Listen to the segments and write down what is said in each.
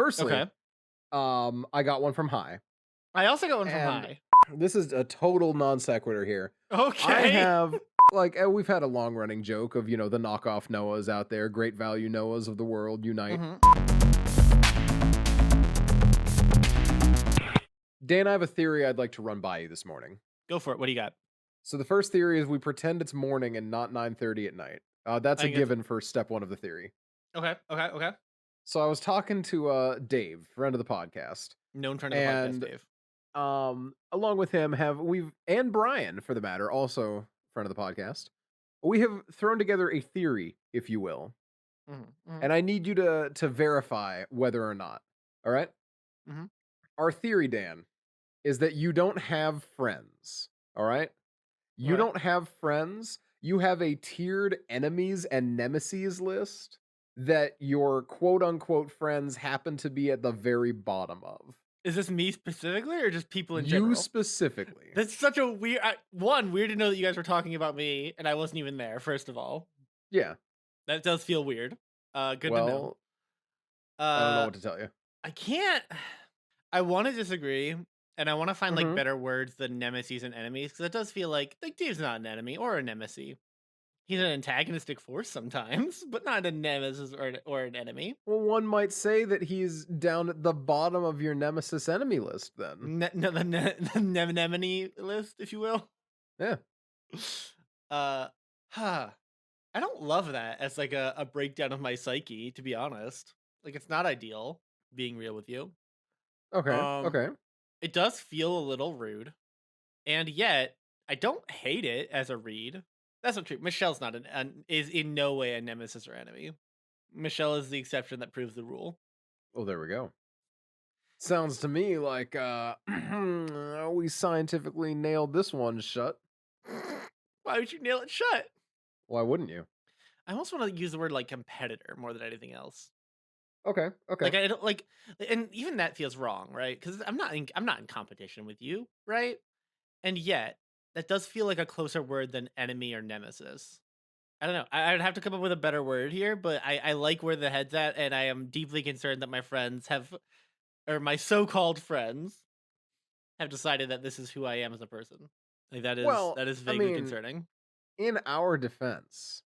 Firstly, Okay. I got one from High, I also got one from and High. this is a total non sequitur here. I Okay. have we've had a long running joke of the knockoff Noahs out there, great value Noahs of the world unite. Mhm. Dan, I have a theory I'd like to run by you this morning. Go for it. What do you got? So the first theory is we pretend it's morning and not 9:30 at night. That's I a think it's given for step one of the theory. okay. So I was talking to Dave, friend of the podcast, Known friend of the podcast, and Dave. along with him and Brian for the matter, also friend of the podcast. We have thrown together a theory, if you will, Mhm. Mhm. and I need you to verify whether or not. All right? Mhm. Our theory, Dan, is that you don't have friends. All right? You Okay. don't have friends. You have a tiered enemies and nemesis list that your quote unquote friends happen to be at the very bottom of. Is this me specifically or just people in You general? specifically. That's such a weird. One, weird to know that you guys were talking about me and I wasn't even there. First of all, Yeah. that does feel weird. Good to know. Well, I don't know Uh, what to tell you. I can't. I want to disagree, and I want to find like Mhm. better words than nemesis and enemies because it does feel like Dave's not an enemy or a nemesis. He's an antagonistic force sometimes, but not a nemesis or an enemy. Well, one might say that he's down at the bottom of your nemesis enemy list then. No, the Nemini list, if you will. Yeah. Uh, huh. I don't love that as like a breakdown of my psyche, to be honest. Like it's not ideal, being real with you. Okay. Um, Okay. it does feel a little rude, and yet I don't hate it as a read. That's not true. Michelle's not is in no way a nemesis or enemy. Michelle is the exception that proves the rule. Well, there we go. Sounds to me like we scientifically nailed this one shut. Why would you nail it shut? Why wouldn't you? I almost want to use the word like competitor more than anything else. Okay. Okay. Like I don't like, and even that feels wrong, right? Because I'm not in competition with you, right? And yet that does feel like a closer word than enemy or nemesis. I don't know. I'd have to come up with a better word here, but I like where the head's at, and I am deeply concerned that my friends have, or my so-called friends, have decided that this is who I am as a person. Like Well, that is I vaguely mean, concerning. in our defense,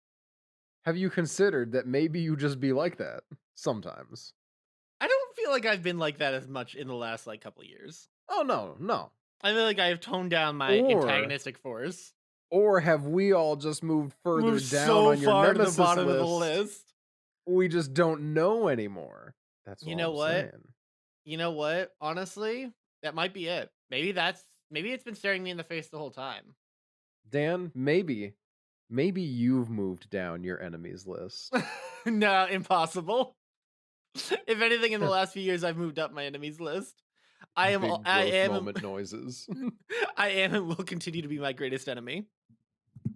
have you considered that maybe you just be like that sometimes? I don't feel like I've been like that as much in the last like couple years. Oh no, no. I feel like I have toned down my Or antagonistic force. have we all just moved further Moved down so on your far to the nemesis bottom of the list? list. We just don't know anymore. That's You all know I'm what? saying. You know what? Honestly, that might be it. Maybe it's been staring me in the face the whole time. Dan, maybe you've moved down your enemies list. No, impossible. If anything, in the last few years, I've moved up my enemies list. Big I growth am, moment noises. I am, and will continue to be my greatest enemy. Do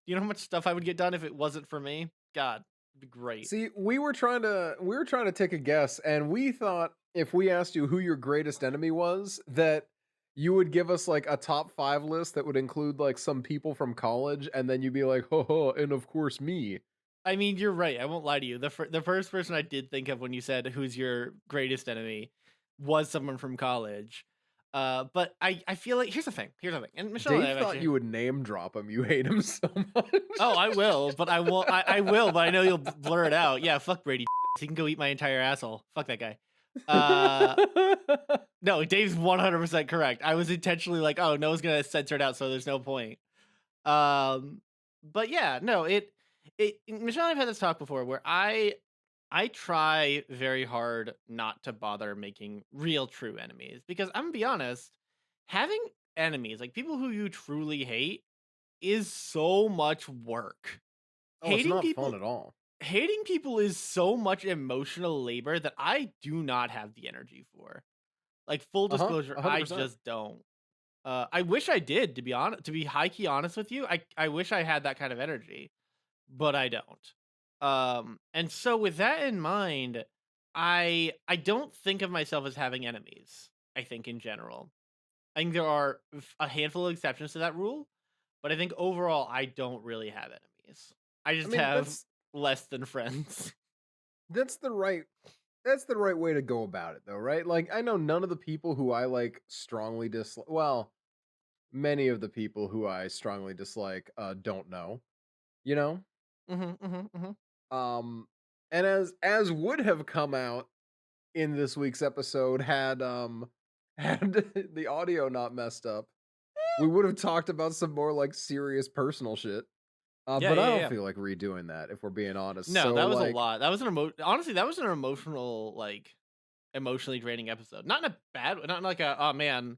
you know how much stuff I would get done if it wasn't for me? God, it'd be great. See, we were trying to take a guess, and we thought if we asked you who your greatest enemy was, that you would give us like a top 5 list that would include like some people from college, and then you'd be like, "Ho ho," and of course me. I mean, you're right. I won't lie to you. The first person I did think of when you said who's your greatest enemy was someone from college. But I feel like here's the thing, and Michelle and I Dave have thought actually. you would name drop him. You hate him so much. Oh, I will, but I won't. I will, but I know you'll blur it out. Yeah, fuck Brady. He can go eat my entire asshole. Fuck that guy. Uh, no, Dave's 100% correct. I was intentionally like, oh, no one's gonna censor it out, so there's no point. Um, but yeah, no, it Michelle and I've had this talk before where I try very hard not to bother making real true enemies because I'm gonna be honest, having enemies, like people who you truly hate, is so much work. Oh, it's Hating not fun people at all. hating people is so much emotional labor that I do not have the energy for. Like full Uh-huh, disclosure, I 100%. just don't. I wish I did, to be honest. To be high key honest with you, I wish I had that kind of energy, but I don't. And so with that in mind, I don't think of myself as having enemies. I think in general, I think there are a handful of exceptions to that rule, but I think overall I don't really have enemies. I I just mean, have that's less than friends. that's the right that's the right way to go about it though, right? Like I know none of the people who I like strongly dislike, well, many of the people who I strongly dislike don't know, you know? Mhm, mhm, mhm. Um and as would have come out in this week's episode had had the audio not messed up, we would have talked about some more like serious personal shit. Yeah, But I yeah, don't yeah. feel like redoing that if we're being honest. No, So that was a like, lot. That was honestly, that was an emotional, like, emotionally draining episode. Not in a bad not in like a, "Oh, man,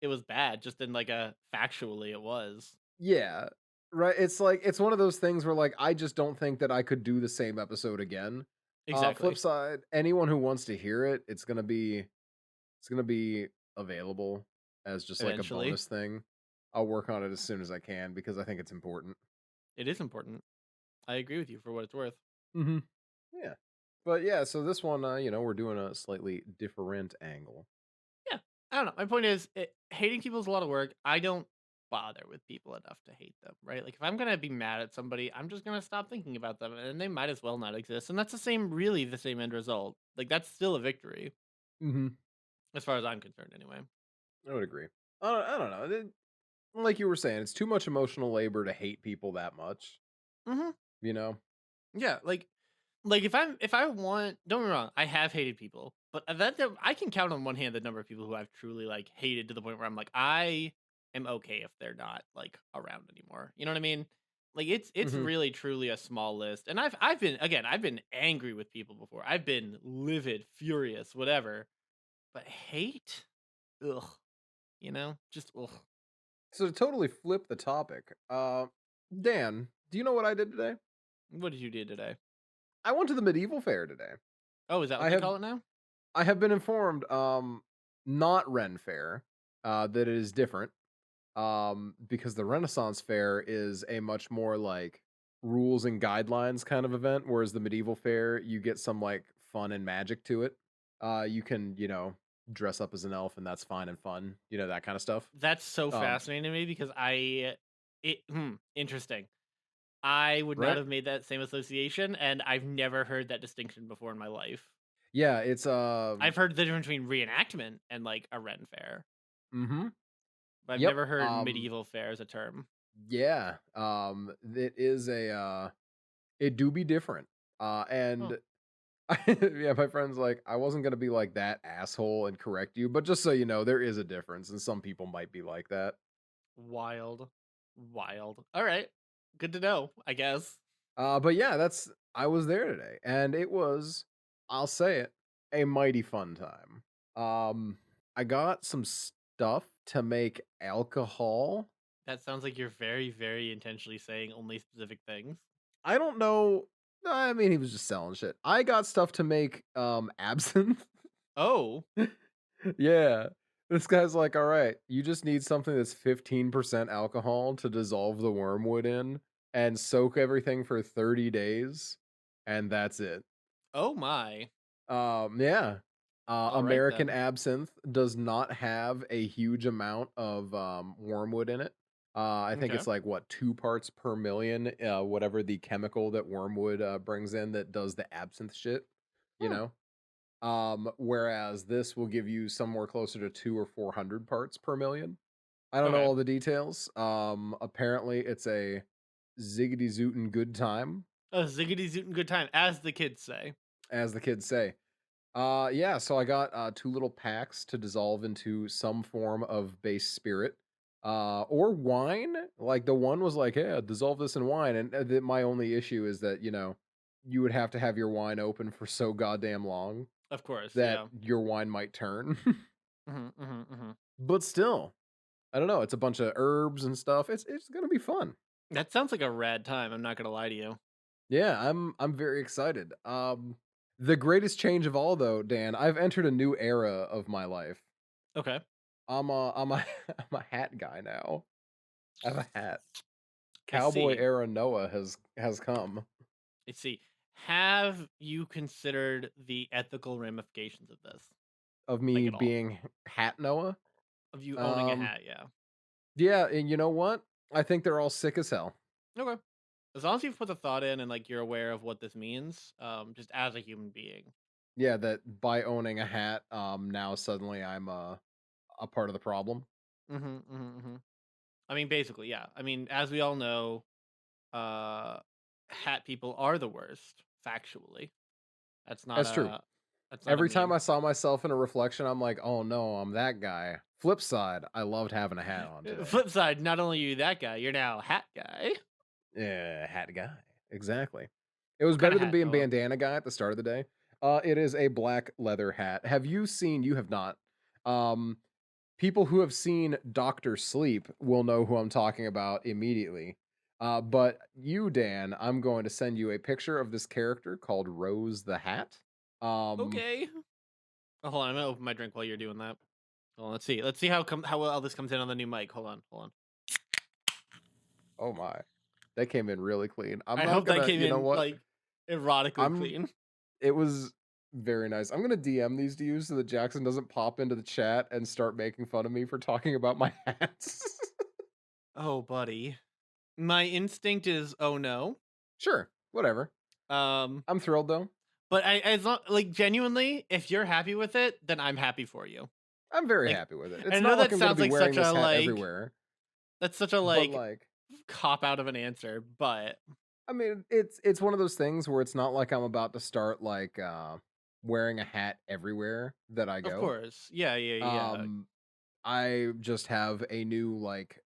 it was bad," just in like a factually it was. yeah, right. It's like it's one of those things where like I just don't think that I could do the same episode again. Flip Exactly. side, anyone who wants to hear it, it's gonna be available as just like a Eventually. bonus thing. I'll work on it as soon as I can because I think it's important. It is important. I agree with you for what it's worth. Hmm. Yeah. But yeah, so this one, we're doing a slightly different angle. Yeah. I don't know. My point is, hating people is a lot of work. I don't bother with people enough to hate them, right? Like, if I'm gonna be mad at somebody, I'm just gonna stop thinking about them, and they might as well not exist. And that's the same, really, the same end result. Like, that's still a victory, Hmm. as far as I'm concerned, anyway. I would agree. I don't know. Like you were saying, it's too much emotional labor to hate people that much, Hmm. you know? Yeah, like if I want, don't get me wrong, I have hated people, but I can count on one hand the number of people who I've truly like hated to the point where I'm like, I am okay if they're not like around anymore. You know what I mean? Like it's Mhm. really truly a small list. And I've been, again, I've been angry with people before. I've been livid, furious, whatever. But hate? Ugh. Just ugh. So to totally flip the topic, Dan, do you know what I did today? What did you do today? I went to the medieval fair today. Oh, is that what I they have call it now? I have been informed, not Ren Fair, that it is different. Because the Renaissance Fair is a much more like rules and guidelines kind of event, whereas the medieval fair you get some like fun and magic to it. You can, dress up as an elf and that's fine and fun, that kind of stuff. That's so Um, fascinating to me because interesting. I would not right? have made that same association, and I've never heard that distinction before in my life. Yeah, it's I've heard the difference between reenactment and like a Ren fair, mhm. but I've Yep. never heard medieval fair as a term. Yeah. It is it do be different. Oh, And yeah, my friend's like, I wasn't gonna be like that asshole and correct you, but just so you know, there is a difference, and some people might be like that. wild, wild. All right, good to know. I guess. But yeah, I was there today, and it was, I'll say it, a mighty fun time. I got some stuff to make alcohol. That sounds like you're very, very intentionally saying only specific things. I don't know. I mean, he was just selling shit. I got stuff to make absinthe. Oh, Yeah. This guy's like, "All right, you just need something that's 15% alcohol to dissolve the wormwood in and soak everything for 30 days, and that's it." oh my. Yeah. All right American then. absinthe does not have a huge amount of wormwood in it. I think Okay. it's like what 2 parts per million, whatever the chemical that wormwood brings in that does the absinthe shit, you Hmm. know. Whereas this will give you somewhere closer to 2 or 400 parts per million. I don't know Okay. all the details. Apparently it's a ziggity zootin' good time, A ziggity zootin' good time, as the kids say. as the kids say. Yeah, so I got 2 little packs to dissolve into some form of base spirit, or wine. Like the one was like, "Yeah, dissolve this in wine," and my only issue is that you would have to have your wine open for so goddamn long Of course, that yeah. your wine might turn. Mhm, mhm, mhm. But still, I don't know. It's a bunch of herbs and stuff. It's gonna be fun. That sounds like a rad time, I'm not gonna lie to you. Yeah, I'm very excited. The greatest change of all, though, Dan, I've entered a new era of my life. Okay, I'm a I'm a hat guy now. I have a hat. I Cowboy see, era Noah has come I see. Have you considered the ethical ramifications of this? of Like, me at all? being hat Noah. Of you owning a Um, hat, yeah. yeah, and you know what? I think they're all sick as hell. Okay. As long as you've put the thought in and, like, you're aware of what this means, just as a human being. Yeah, that by owning a hat, now suddenly I'm a part of the problem. Mhm, mhm, mhm. I mean, basically, yeah. I mean, as we all know, uh, hat people are the worst, factually. That's not That's true. a that's not a Every time meme. I saw myself in a reflection, I'm like, "Oh no, I'm that guy." Flip side, I loved having a hat on today. Flip side, not only are you that guy, you're now a hat guy. Yeah, hat guy. Exactly. It was What kind better of than hat being though? bandana guy at the start of the day. It is a black leather hat. Have you seen you have not. Um, People who have seen Doctor Sleep will know who I'm talking about immediately. But you, Dan, I'm going to send you a picture of this character called Rose the Hat. Um, Okay. Oh, hold on, I'm gonna open my drink while you're doing that. Hold on, let's see. Let's see how well this comes in on the new mic. Hold on. oh my, that came in really clean. I'm I not hope that gonna, came you know in what? like erotically I'm clean. It was very nice. I'm gonna DM these to you so that Jackson doesn't pop into the chat and start making fun of me for talking about my hats. Oh, buddy. My instinct is oh no. Sure, whatever. Um, I'm thrilled though. but I as long like genuinely, if you're happy with it, then I'm happy for you. I'm very Like, happy with it. I It's know not like that I'm gonna sounds be like wearing this hat everywhere, that's such a but like like, cop out of an answer, but I mean, it's one of those things where it's not like I'm about to start like wearing a hat everywhere that I of go. course, yeah. Um, I just have a new like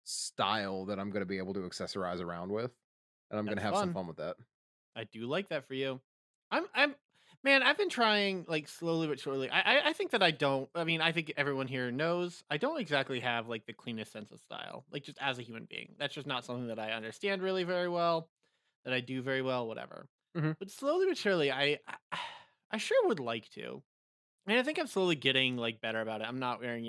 style that I'm gonna be able to accessorize around with, and I'm gonna That's have some fun. fun with that. I do like that for you. I'm man, I've been trying like slowly but surely. I think that I don't. I mean, I think everyone here knows I don't exactly have like the cleanest sense of style. Like just as a human being, that's just not something that I understand really very well. That I do very well, whatever. Mhm. But slowly but surely, I sure would like to. And I think I'm slowly getting like better about it. I'm not wearing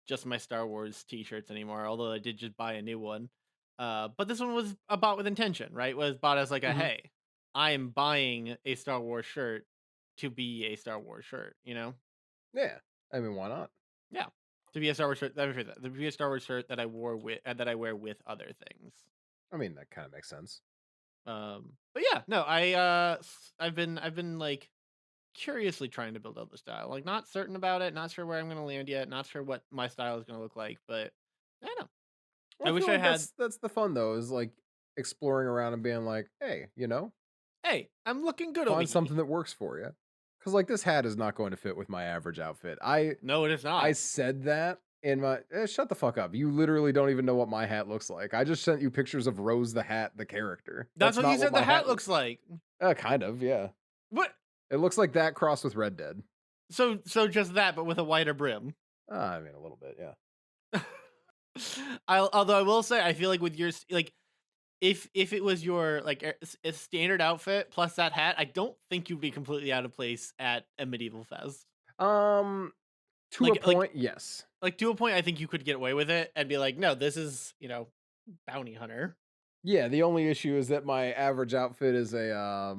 just my Star Wars t-shirts anymore, although I did just buy a new one. But this one was bought with intention, right? Was bought as like a Mhm. hey, I am buying a Star Wars shirt to be a Star Wars shirt, you know? Yeah. I mean, why not? Yeah. To be a Star Wars shirt, to be a Star Wars shirt that that I wear with other things. I mean, that kind of makes sense. But yeah, no, I've been like curiously trying to build out the style. Like not certain about it, not sure where I'm gonna land yet, not sure what my style is gonna look like, but I don't know. Well, I I wish feel I like had that's the fun though, is like exploring around and being like, hey, hey, I'm looking good over find here. something that works for you. Because like this hat is not going to fit with my average outfit. No, it is I not. said that in my shut the fuck up. You literally don't even know what my hat looks like. I just sent you pictures of Rose the Hat, the character. That's That's what you not what said the my hat hat. looks like. Kind of, yeah. What? It looks like that crossed with Red Dead. So just that, but with a wider brim. I mean, a little bit, yeah. Although I will say, I feel like with your like, if it was your like a standard outfit plus that hat, I don't think you'd be completely out of place at a medieval fest. Um, to a Like like point, yes. like to a point, I think you could get away with it and be like, no, this is bounty hunter. Yeah, the only issue is that my average outfit is a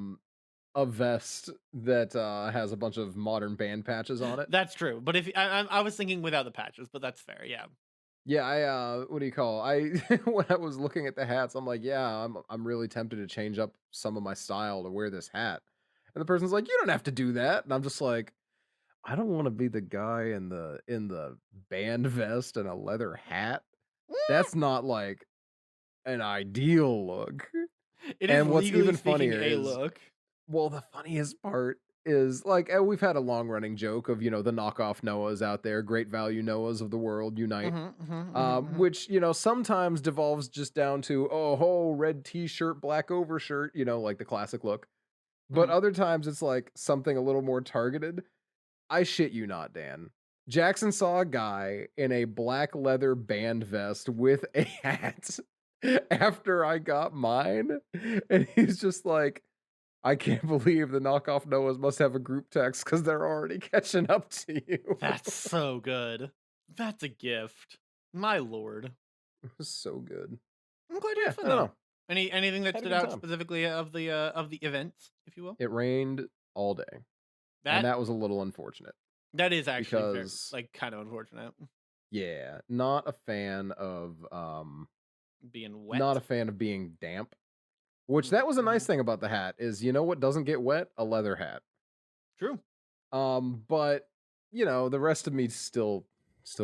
vest that has a bunch of modern band patches on it. That's true. But if I was thinking without the patches, but that's fair. Yeah. Yeah, I what do you call? I when I was looking at the hats, I'm like, yeah, I'm really tempted to change up some of my style to wear this hat. And the person's like, you don't have to do that. And I'm just like, I don't want to be the guy in the band vest and a leather hat. Mm, That's not like an ideal look. it is And what's legally even speaking funnier a is, look. well, the funniest part is like we've had a long running joke of the knockoff Noahs out there, great value Noahs of the world unite. Mhm. Which sometimes devolves just down to red t-shirt, black overshirt, like the classic look. But Mhm. other times it's like something a little more targeted. I shit you not, Dan. Jackson saw a guy in a black leather band vest with a hat after I got mine, and he's just like, I can't believe the knockoff Noahs must have a group text because they're already catching up to you. That's so good. That's a gift. My lord. It was so good. I'm glad you had Yeah, fun I don't though. know. Anything that Had a stood good out time. specifically of the events, if you will? It rained all day, and That that was a little unfortunate that is actually very because, like kind of unfortunate. yeah, not a fan of Being not wet. a fan of being damp. Which that was a nice Mhm. thing about the hat is, you know what doesn't get wet? A leather hat. True. But the rest of me still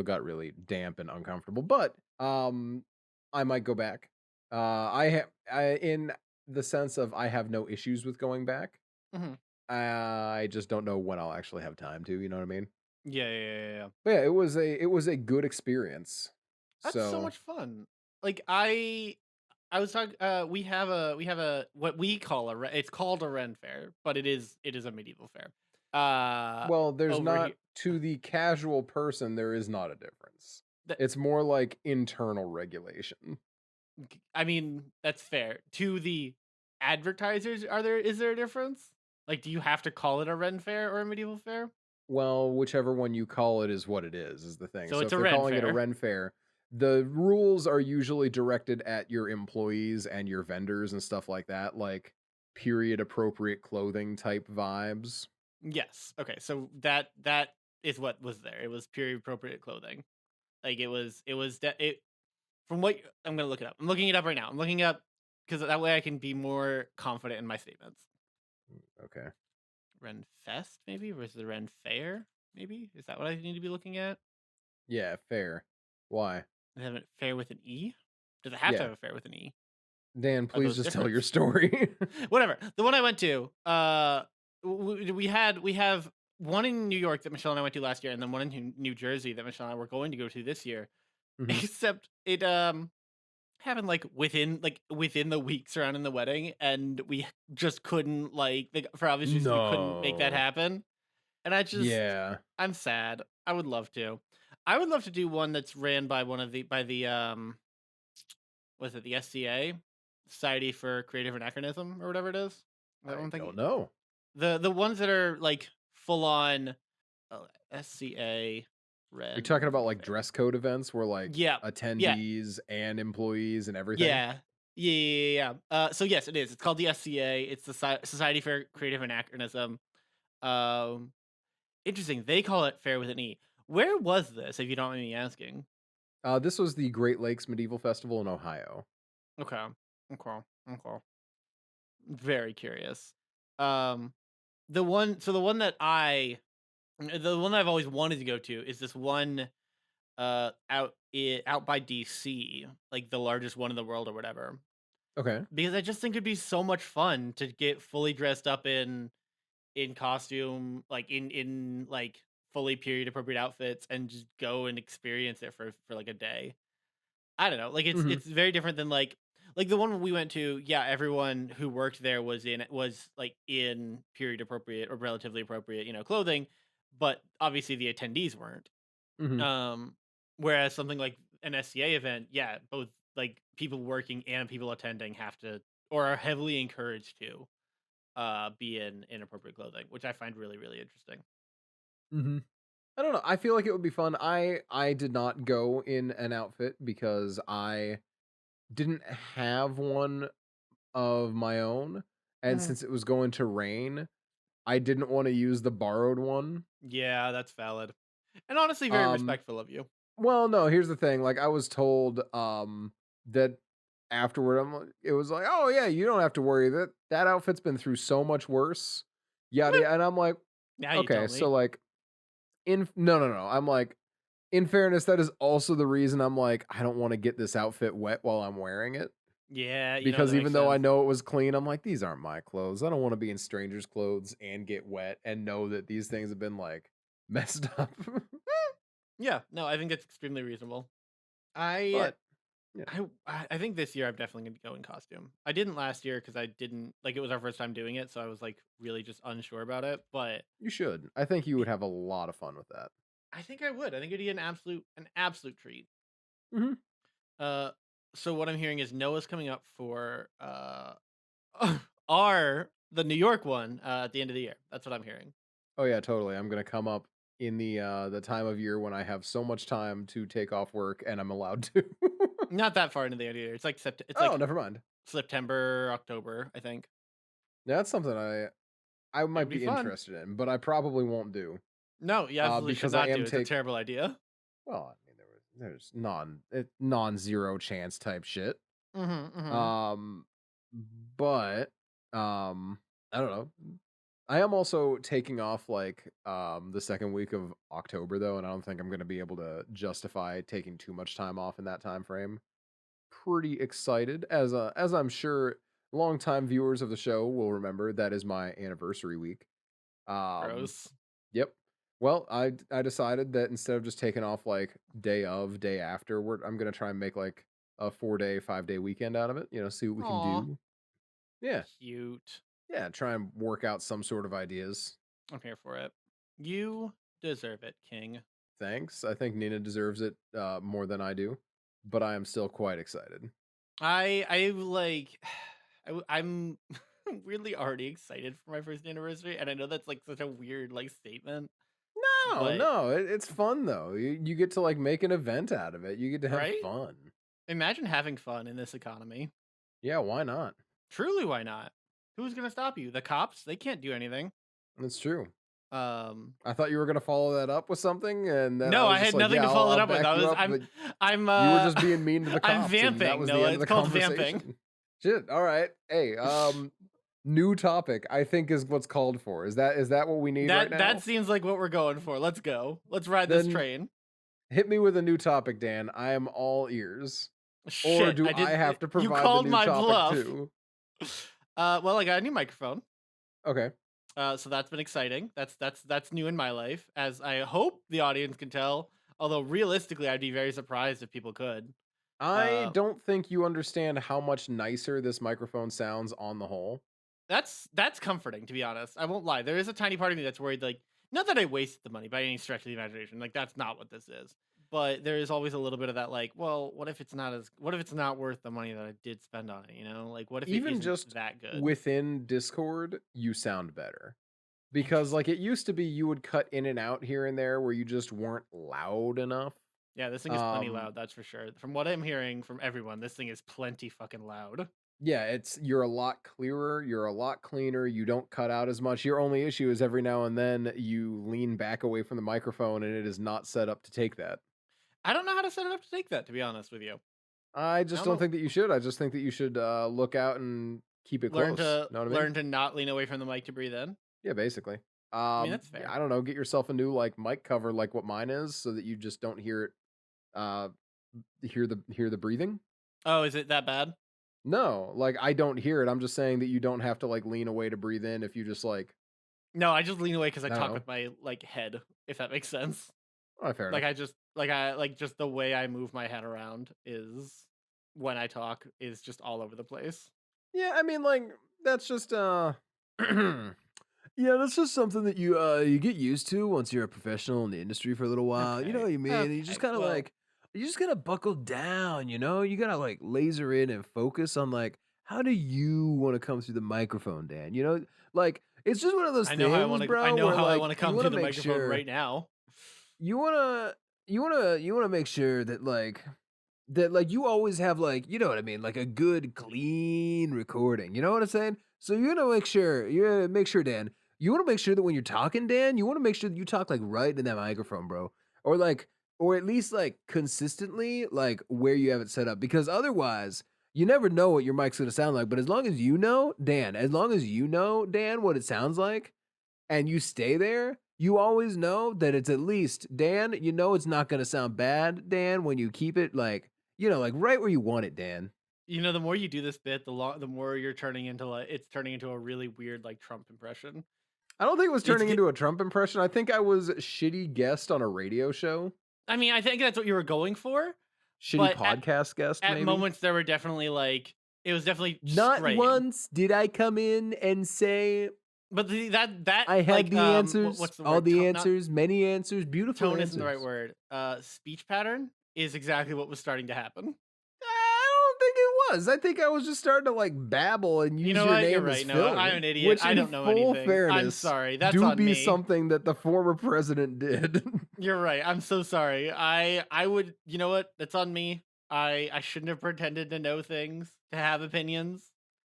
got really damp and uncomfortable. But I might go back. In the sense of I have no issues with going back. Hmm. I just don't know when I'll actually have time to. You know what I mean? Yeah, yeah, yeah, yeah. But yeah, it was a good experience. That's so So much fun. Like I was talking. We have a what we call it's called a Ren fair, but it is a medieval fair. well, there's Over here. not to the casual person, there is not a difference. That, It's more like internal regulation. I mean, that's fair. To the advertisers, is there a difference? Like, do you have to call it a Ren fair or a medieval fair? Well, whichever one you call it is what it is the thing. So So it's if a they're Ren calling it a fair. Ren fair, the rules are usually directed at your employees and your vendors and stuff like that, like period appropriate clothing type vibes. Yes. Okay. So that is what was there. It was period appropriate clothing. Like it from what I'm gonna look it up. I'm looking it up right now. I'm looking up because that way I can be more confident in my statements. Okay. Ren Fest, maybe, versus the Ren Fair, maybe. Is that what I need to be looking at? Yeah, fair. Why? Does it have a fair with an E? Does it have to Yeah. have a fair with an E? Dan, Are please those just tell different? your story. Whatever. The one I went to, we have one in New York that Michelle and I went to last year, and then one in New Jersey that Michelle and I were going to go to this year. Mhm. Except it happened within the week surrounding the wedding, and we just couldn't for obvious reasons we couldn't make that No. happen. And Yeah. I'm sad. I would love to. I would love to do one that's ran by the was it the SCA, Society for Creative Anachronism or whatever it is. Is that what I I'm don't thinking? know. The ones that are like full on SCA You're talking Ren about like Fair. dress code events where like Yeah. Yeah. attendees and employees and everything? Yeah. Yeah. So yes, it is. It's called the SCA. It's the Society for Creative Anachronism. Um, Interesting. They call it Fair with an E. Where was this, if you don't mind me asking? This was the Great Lakes Medieval Festival in Ohio. Okay. Okay. Okay. Very curious. Um, the one that the one that I've always wanted to go to is this one out by DC, like the largest one in the world or whatever. Okay. Because I just think it'd be so much fun to get fully dressed up in costume, like in like fully period appropriate outfits and just go and experience it for like a day. I don't know. Like Mhm. it's very different than like the one we went to, yeah, everyone who worked there was like in period appropriate or relatively appropriate, clothing, but obviously the attendees weren't. Mhm. Um Whereas something like an SCA event, yeah, both like people working and people attending have to or are heavily encouraged to be in inappropriate clothing, which I find really, really interesting. Mhm. I don't know. I feel like it would be fun. I did not go in an outfit because I didn't have one of my own, and Mhm. since it was going to rain, I didn't want to use the borrowed one. Yeah, that's valid. And honestly, very Um respectful of you. well, no, here's the thing. Like I was told that afterward it was like, "Oh yeah, you don't have to worry that outfit's been through so much worse." Yada, Meh. yada. And I'm like, Now you "Okay, tell so me. like in no, no, no." I'm like, in fairness, that is also the reason I'm like, I don't want to get this outfit wet while I'm wearing it. Yeah, that Because makes even though I sense. know it was clean, I'm like, these aren't my clothes. I don't want to be in strangers' clothes and get wet and know that these things have been like messed up. Yeah, no, I think that's extremely reasonable. I But yeah, I think this year I'm definitely gonna go in costume. I didn't last year because I didn't like it was our first time doing it, so I was like really just unsure about it. But you should. I think you would have a lot of fun with that. I think I would. I think it'd be an absolute treat. Mhm. Uh, so what I'm hearing is Noah's coming up for our the New York one at the end of the year. That's what I'm hearing. Oh yeah, totally. I'm gonna come up in the time of year when I have so much time to take off work and I'm allowed to. Not that far into the end of the year. It's Oh, like never mind. September, October, I think. Yeah, that's something I It'd might be be fun. interested in, but I probably won't do. No, you absolutely should Because I not do. am It's a take terrible idea. well, I mean there's non-zero chance type shit. Mhm, mhm. Um but I don't know. I am also taking off like the second week of October though, and I don't think I'm going to be able to justify taking too much time off in that time frame. Pretty excited as I'm sure longtime viewers of the show will remember that is my anniversary week. Um Gross. yep. Well, I decided that instead of just taking off like day of, day after, I'm going to try and make like a 4-day, 5-day weekend out of it, see what we can Aw, do. Yeah. cute. Yeah, try and work out some sort of ideas. I'm here for it. You deserve it, King. Thanks. I think Nina deserves it more than I do, but I am still quite excited. I like I'm weirdly already excited for my first anniversary, and I know that's like such a weird like statement, No, but no, it's fun though. You get to like make an event out of it. You get to have right? fun. Imagine having fun in this economy. Yeah, why not? Truly, why not? Who's gonna stop you? The cops? They can't do anything. That's true. Um, I thought you were gonna follow that up with something, and then I no, was I just had like, nothing "Yeah, to follow I'll it up with. back I you was up," but I'm you were just being mean to the I'm cops, and that vamping. was the Noah, end of it's the called vamping. conversation. Shit. All right. Hey, new topic. I think is what's called for. Is that what we need right That now? seems like what we're going for. Let's go. Let's ride this Then train. hit me with a new topic, Dan. I am all ears. Or Shit, do I I did. have to You provide the called new my topic bluff. too? Well, I got a new microphone. Okay. So that's been exciting. That's new in my life, as I hope the audience can tell. Although realistically, I'd be very surprised if people could. I Uh, don't think you understand how much nicer this microphone sounds on the whole. that's comforting, to be honest. I won't lie. There is a tiny part of me that's worried, like, not that I wasted the money by any stretch of the imagination. Like, that's not what this is. But there is always a little bit of that, like, well, what if it's not worth the money that I did spend on it? Like, what if it Even isn't just that good? within Discord, you sound better. Because like Interesting. it used to be you would cut in and out here and there where you just weren't loud enough. Yeah, this thing is plenty Um loud. That's for sure. From what I'm hearing from everyone, this thing is plenty fucking loud. yeah, you're a lot clearer, you're a lot cleaner, you don't cut out as much. Your only issue is every now and then you lean back away from the microphone and it is not set up to take that. I don't know how to set it up to take that, to be honest with you. I I just don't don't know. think that you should. I just think that you should look out and keep it close. Know what I mean? Learn to not lean away from the mic to breathe in. Yeah, basically. I mean, that's fair. I don't know, get yourself a new like mic cover like what mine is so that you just don't hear it uh hear the breathing. Oh, is it that bad? No, like I don't hear it. I'm just saying that you don't have to like lean away to breathe in if you just like No, I just lean away because I I don't talk know. with my like head, if that makes sense. Oh, fair Like enough. I like just the way I move my head around is when I talk is just all over the place. Yeah, I mean like that's just yeah, that's just something that you get used to once you're a professional in the industry for a little while. You know Okay. what I mean? You just Okay. kind of Well, like you just gotta buckle down, you know? You gotta like laser in and focus on like how do you want to come through the microphone, Dan? Like it's just one of those things, I bro, know where how I like want to you come want through to the make microphone sure right now. you wanna make sure that you always have like you know what I mean, like a good clean recording. You know what I'm saying? So you gotta make sure, Dan. You wanna make sure that when you're talking, Dan, you wanna make sure that you talk like right in that microphone, bro. Or like or at least like consistently like where you have it set up. Because otherwise, you never know what your mic's gonna sound like. But as long as you know, Dan, what it sounds like, and you stay there, you always know that it's at least Dan, it's not gonna sound bad, Dan, when you keep it like, like right where you want it, Dan. The more you do this bit, the more you're turning into like it's turning into a really weird like Trump impression. I don't think it was It's turning get into a Trump impression. I think I was a shitty guest on a radio show. I mean, I think that's what you were going for, Shitty but podcast guest, at maybe. moments there were definitely like it was definitely Not straying. once did I come in and say But that I had like the answers, what's the all word? the Not answers, many answers, beautiful tone isn't the right answers. word. Speech pattern is exactly what was starting to happen. I don't think it was. I think I was just starting to like babble and You use know your what? You're name as right, Noah. I'm filler, an idiot. which I in don't know full anything. I'm fairness sorry. That's do on be me. something that the former president did. You're right. I'm so sorry. I would. You know what? That's on me. I shouldn't have pretended to know things, to have opinions.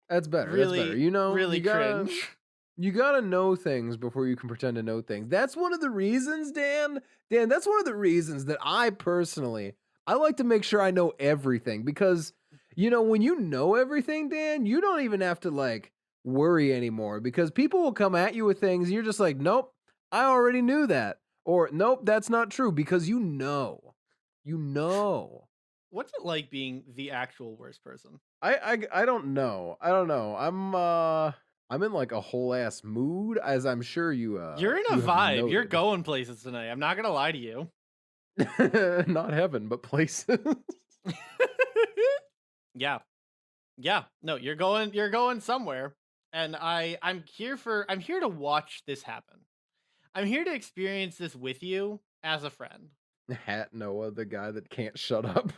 That's better. That's better. Really, really You gotta cringe. you gotta know things before you can pretend to know things. That's one of the reasons, Dan. Dan, that's one of the reasons that I like to make sure I know everything because when you know everything, Dan, you don't even have to like worry anymore because people will come at you with things and you're just like, "Nope, I already knew that." Or, "Nope, that's not true," because you know. You know. What's it like being the actual worst person? I don't know. I don't know. I'm in like a whole ass mood as I'm sure You're in a you have vibe. You're noted. going places tonight. I'm not gonna lie to you. Not heaven, but places. Yeah. Yeah. No, you're going somewhere. And I'm here to watch this happen. I'm here to experience this with you as a friend. Hat Noah, the guy that can't shut up.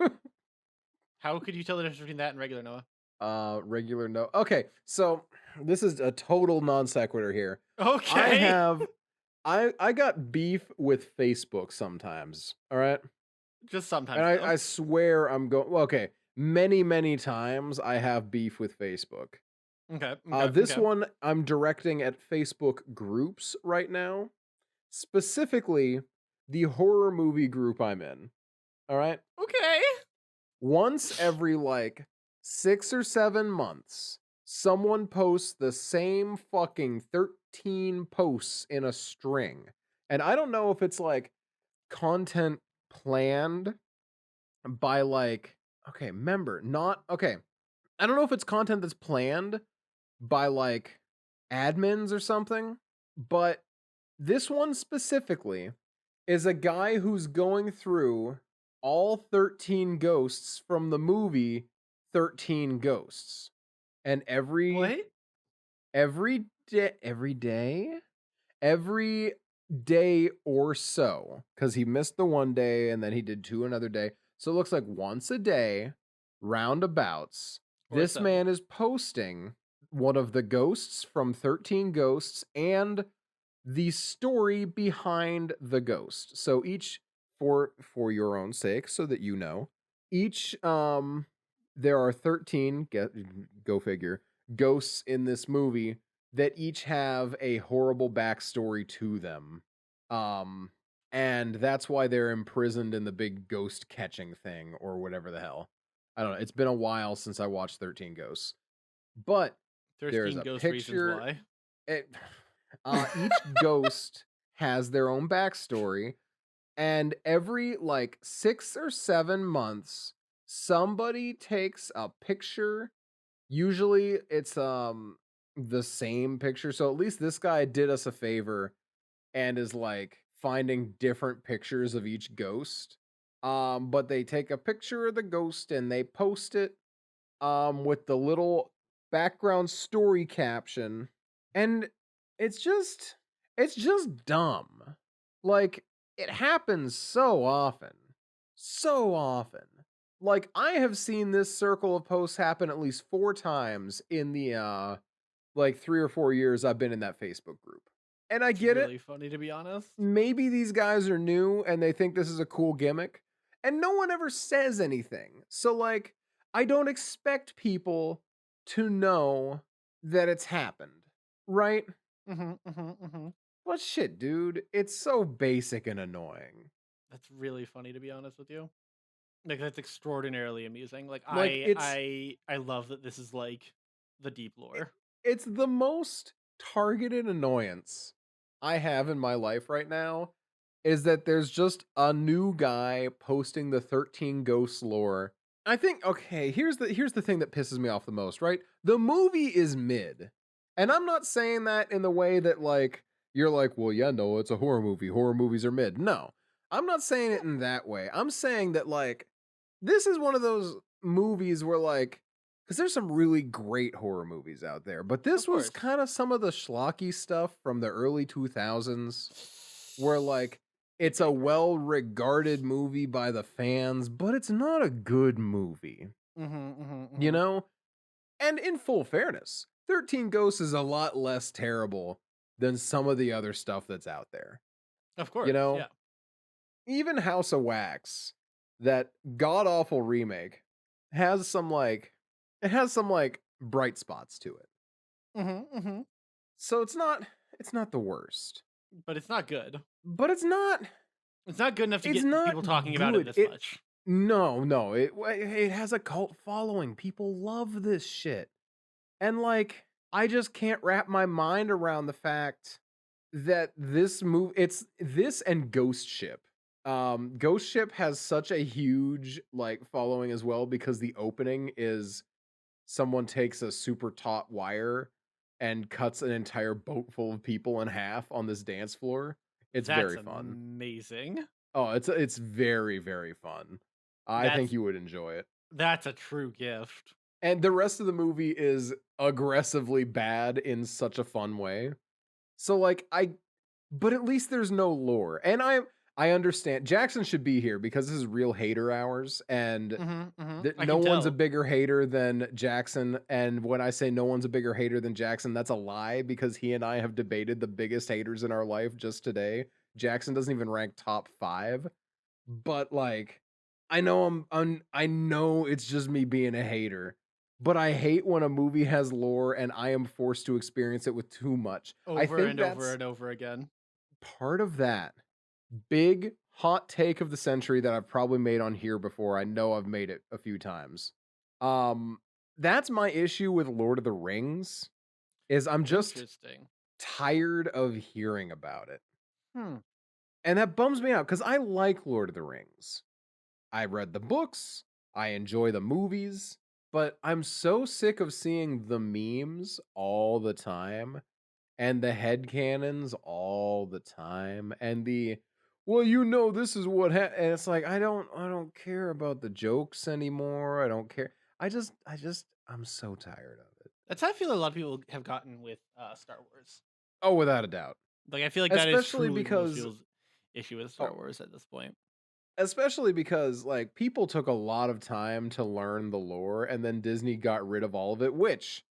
How could you tell the difference between that and regular Noah? Regular no. Okay, so this is a total non sequitur here. I Okay. have I got beef with Facebook sometimes. All right. Just And sometimes I though. swear I'm going well, okay. Many times I have beef with Facebook. Okay. Okay. This Okay. one I'm directing at Facebook groups right now, specifically the horror movie group I'm in. All right. Okay. Once every like 6 or 7 months, someone posts the same fucking 13 posts in a string. And I don't know if it's like content planned by like, okay, remember, not okay. I don't know if it's content that's planned by like admins or something, but this one specifically is a guy who's going through all 13 ghosts from the movie 13 Ghosts. And What? every day or so, cuz he missed the one day and then he did two another day. So it looks like once a day, roundabouts, Or this so. man is posting one of the ghosts from 13 Ghosts and the story behind the ghost. So each for your own sake so that you know, each there are 13 go figure ghosts in this movie that each have a horrible backstory to them. Um and that's why they're imprisoned in the big ghost catching thing or whatever the hell. I don't know. It's been a while since I watched 13 Ghosts. But there's 13 a ghost reasons picture why. it, each ghost has their own backstory, and every like 6 or 7 months, somebody takes a picture. Usually, it's the same picture. So at least this guy did us a favor and is like finding different pictures of each ghost. But they take a picture of the ghost and they post it with the little background story caption, and it's just it's just dumb. Like, it happens so often. So often. Like, I have seen this circle of posts happen at least 4 times in the like 3 or 4 years I've been in that Facebook group. And I It's get it. really funny to be honest. Maybe these guys are new and they think this is a cool gimmick, and no one ever says anything. So, like, I don't expect people to know that it's happened, right? Mhm. But shit, dude, it's so basic and annoying. That's really funny to be honest with you. Like that's extraordinarily amusing. Like Like, I love that this is like the deep it, lore. it's the most targeted annoyance I have in my life right now is that there's just a new guy posting the 13 Ghosts lore. I think okay, here's the thing that pisses me off the most, right? The movie is mid. And I'm not saying that in the way that like you're like, "Well, yeah, no, it's a horror movie. Horror movies are mid." No. I'm not saying it in that way. I'm saying that like this is one of those movies where like cuz there's some really great horror movies out there, but Of this was course. kind of some of the schlocky stuff from the early 2000s where like it's a well-regarded movie by the fans, but it's not a good movie, you Mhm. know? And in full fairness, 13 Ghosts is a lot less terrible than some of the other stuff that's out there. Of You course. know? Yeah. Even House of Wax, that god-awful remake, has some like it has some like bright spots to it. Mhm. So it's not the worst. But it's not good. But It's not good enough to it's get not people talking about it good. this It much. No, no, it has a cult following. People love this shit. And like I just can't wrap my mind around the fact that this movie it's this and Ghost Ship. Ghost Ship has such a huge, like, following as well because the opening is someone takes a super taut wire and cuts an entire boat full of people in half on this dance floor. It's That's very fun. amazing. Oh, it's very, very fun. I think That's you would enjoy it. that's a true gift. And the rest of the movie is aggressively bad in such a fun way. So, like, but at least there's no lore, and I understand Jackson should be here because this is real hater hours, and Mhm, mhm. that I no can one's a tell. bigger hater than Jackson, and when I say no one's a bigger hater than Jackson, that's a lie because he and I have debated the biggest haters in our life just today. Jackson doesn't even rank top 5, but, like, I know it's just me being a hater, but I hate when a movie has lore and I am forced to experience it with too much. I Over think and over that's and over again. part of that. Big hot take of the century that I've probably made on here before. I know I've made it a few times. Um, that's my issue with Lord of the Rings is I'm just Interesting. tired of hearing about it. Hmm. And that bums me out because I like Lord of the Rings. I read the books, I enjoy the movies, but I'm so sick of seeing the memes all the time and the headcanons all the time and well, this is what and it's like I don't care about the jokes anymore. I don't care. I'm so tired of it. That's how I feel a lot of people have gotten with Star Wars. Oh, without a doubt. Like I feel like that is Especially truly most because people's issue with Star oh, Wars at this point. especially because like people took a lot of time to learn the lore and then Disney got rid of all of it, which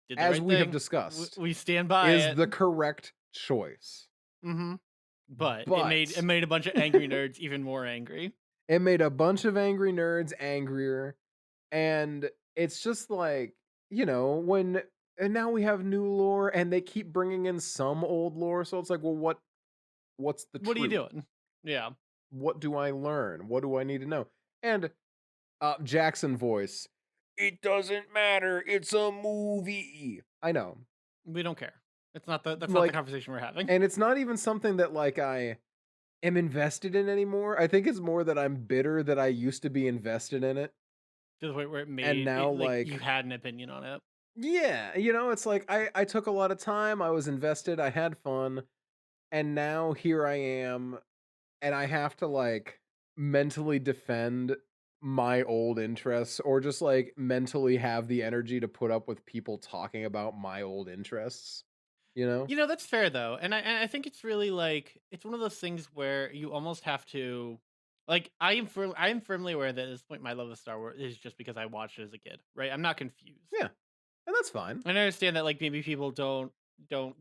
Did the as right we have thing. discussed We stand by is it. the correct choice. Mhm. But it But made a bunch of angry nerds even more angry. it made a bunch of angry nerds angrier. And it's just like, when and now we have new lore and they keep bringing in some old lore. So it's like, well, what's the What are you truth? doing? Yeah. What do I learn? What do I need to know? And Jackson voice. It doesn't matter. It's a movie. I know. We don't care. It's not the that's not the Like, conversation we're having. and it's not even something that like I am invested in anymore. I think it's more that I'm bitter that I used to be invested in it. To the point where it And made now it like you like had an opinion on it. yeah, it's like I took a lot of time, I was invested, I had fun, and now here I am and I have to like mentally defend my old interests or just like mentally have the energy to put up with people talking about my old interests, you know? That's fair though. And I think it's really like it's one of those things where you almost have to like I am firmly aware that at this point my love of Star Wars is just because I watched it as a kid, right? I'm not confused. Yeah, and that's fine. And I understand that like maybe people don't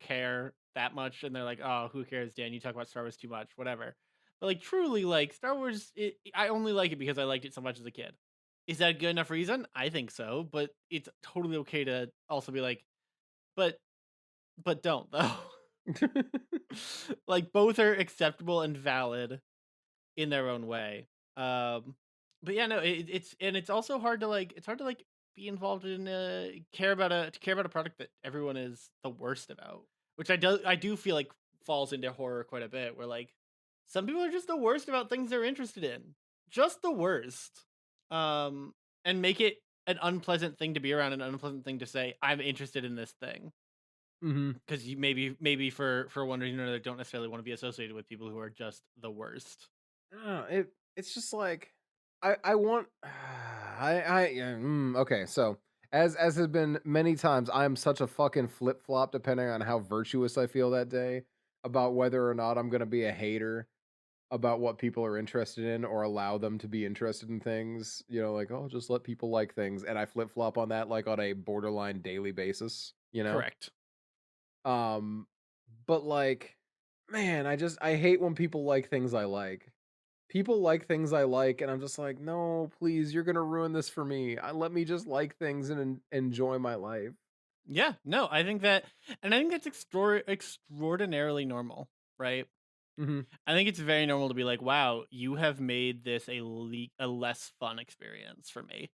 care that much and they're like, "Oh, who cares, Dan? You talk about Star Wars too much, whatever." But like truly like Star Wars I only like it because I liked it so much as a kid. Is that a good enough reason? I think so, but it's totally okay to also be like, "But don't though." Like both are acceptable and valid in their own way. Um, but yeah, no, it's also hard to like it's hard to like be involved in care about a product that everyone is the worst about, which I do feel like falls into horror quite a bit. Where like some people are just the worst about things they're interested in, just the worst, and make it an unpleasant thing to be around, an unpleasant thing to say. I'm interested in this thing. Mhm. 'Cause you maybe for one reason or another don't necessarily wanna be associated with people who are just the worst. It's just like I want yeah, okay, so as has been many times, I am such a fucking flip-flop depending on how virtuous I feel that day about whether or not I'm gonna be a hater about what people are interested in or allow them to be interested in things, like, "Oh, just let people like things," and I flip-flop on that, like, on a borderline daily basis, you know? Correct. Um, but, like, man, I hate when people like things I like. People like things I like, and I'm just like, "No, please, you're gonna ruin this for me. Let me just like things and enjoy my life." Yeah, no, I think that's extraordinarily normal, right? Mhm. I think it's very normal to be like, "Wow, you have made this a less fun experience for me."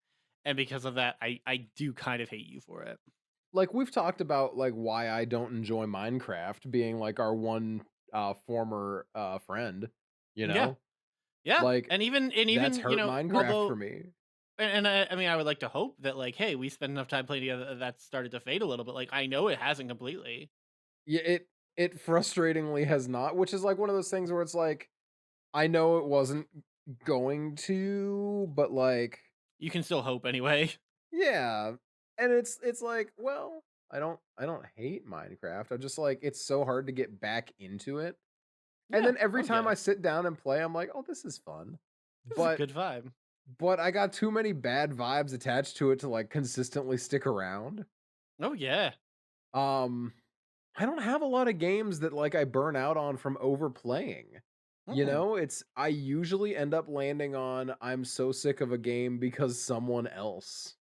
And because of that, I do kind of hate you for it. like we've talked about like why I don't enjoy Minecraft being like our one former friend, you Yeah. know? Yeah. Like that's And even, hurt Minecraft for although me. and I mean, I would like to hope that like, hey, we spent enough time playing together that started to fade a little bit. Like, I know it hasn't completely. Yeah, it frustratingly has not, which is like one of those things where it's like I know it wasn't going to, but like You can still hope anyway. yeah. And it's like, well, I don't hate Minecraft. I just like it's so hard to get back into it. And Yeah, then every I get time I it. sit down and play, I'm like, "Oh, this is fun." This is a But good vibe. I got too many bad vibes attached to it to like consistently stick around. Oh yeah. Um I don't have a lot of games that like I burn out on from overplaying. You Mm, know, it's I usually end up landing on I'm so sick of a game because someone else.